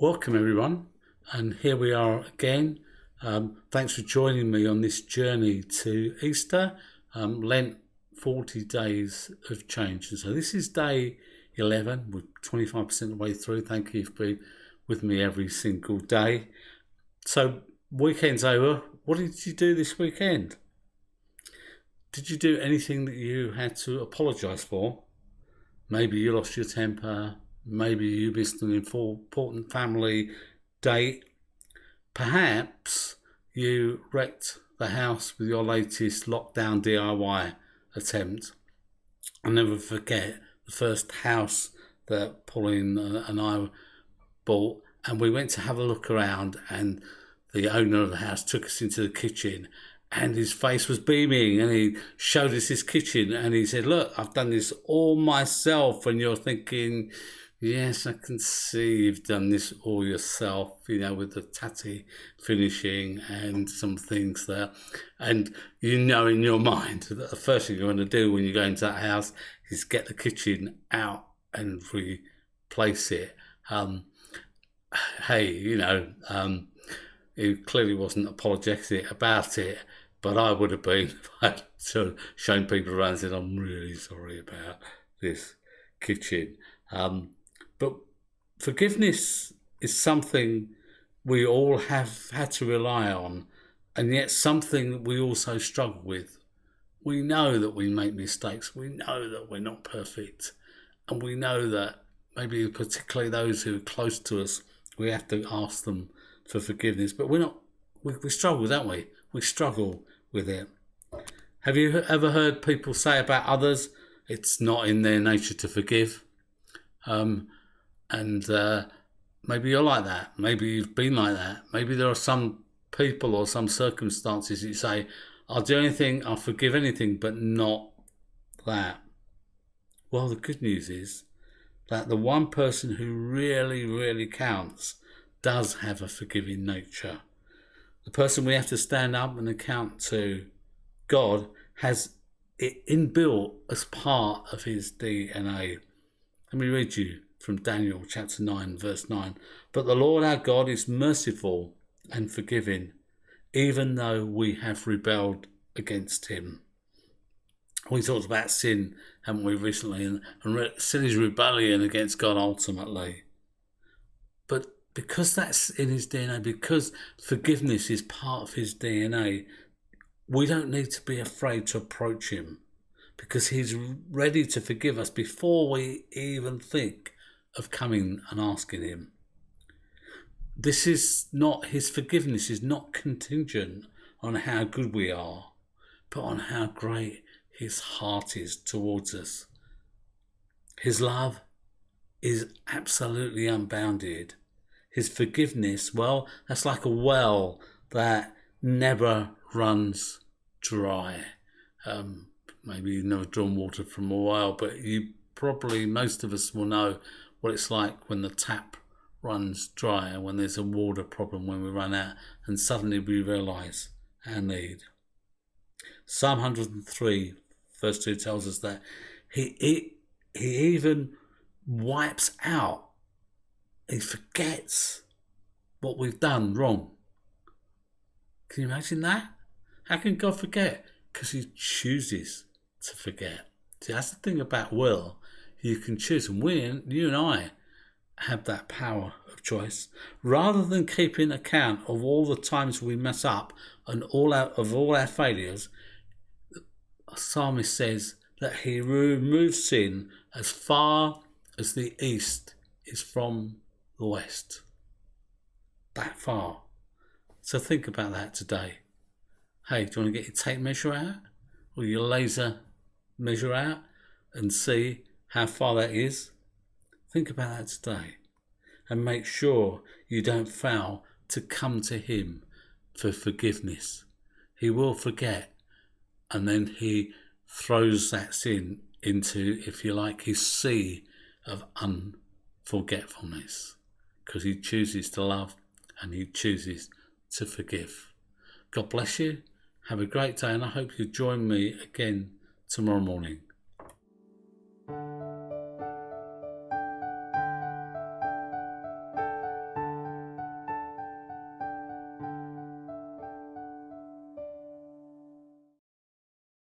Welcome everyone, and here we are again. Thanks for joining me on this journey to Easter, Lent, 40 days of change. And so this is day 11, we're 25% of the way through. Thank you for being with me every single day. So weekend's over. What did you do this weekend? Did you do anything that you had to apologise for? Maybe you lost your temper. Maybe you missed an important family date. Perhaps you wrecked the house with your latest lockdown DIY attempt. I'll never forget the first house that Pauline and I bought, and we went to have a look around, and the owner of the house took us into the kitchen, and his face was beaming, and he showed us his kitchen, and he said, "Look, I've done this all myself." And you're thinking, yes, I can see you've done this all yourself, with the tatty finishing and some things there. And in your mind that the first thing you're going to do when you go into that house is get the kitchen out and replace it. He clearly wasn't apologetic about it, but I would have been if I had shown people around and said, "I'm really sorry about this kitchen." But forgiveness is something we all have had to rely on, and yet something that we also struggle with. We know that we make mistakes. We know that we're not perfect. And we know that maybe particularly those who are close to us, we have to ask them for forgiveness. But we struggle, don't we? We struggle with it. Have you ever heard people say about others, it's not in their nature to forgive? And maybe you're like that. Maybe you've been like that. Maybe there are some people or some circumstances that you say, I'll do anything, I'll forgive anything, but not that. Well, the good news is that the one person who really, really counts does have a forgiving nature. The person we have to stand up and account to, God, has it inbuilt as part of his DNA. Let me read you from Daniel chapter 9, verse 9. But the Lord our God is merciful and forgiving, even though we have rebelled against him. We talked about sin, haven't we, recently? And sin is rebellion against God ultimately. But because that's in his DNA, because forgiveness is part of his DNA, we don't need to be afraid to approach him, because he's ready to forgive us before we even think of coming and asking him. His forgiveness is not contingent on how good we are, but on how great his heart is towards us. His love is absolutely unbounded. His forgiveness, well, that's like a well that never runs dry. Maybe you've never drawn water from a well, but most of us will know what it's like when the tap runs dry and when there's a water problem, when we run out, and suddenly we realise our need. Psalm 103 verse 2 tells us that he even wipes out, he forgets what we've done wrong. Can you imagine that? How can God forget? Because he chooses to forget. See, that's the thing about will. You can choose, and you and I have that power of choice. Rather than keeping account of all the times we mess up and all our failures, a psalmist says that he removes sin as far as the east is from the west. That far. So think about that today. Hey, do you want to get your tape measure out or your laser measure out and see how far that is? Think about that today and make sure you don't fail to come to him for forgiveness. He will forget, and then he throws that sin into, if you like, his sea of unforgetfulness, because he chooses to love and he chooses to forgive. God bless you. Have a great day, and I hope you join me again tomorrow morning.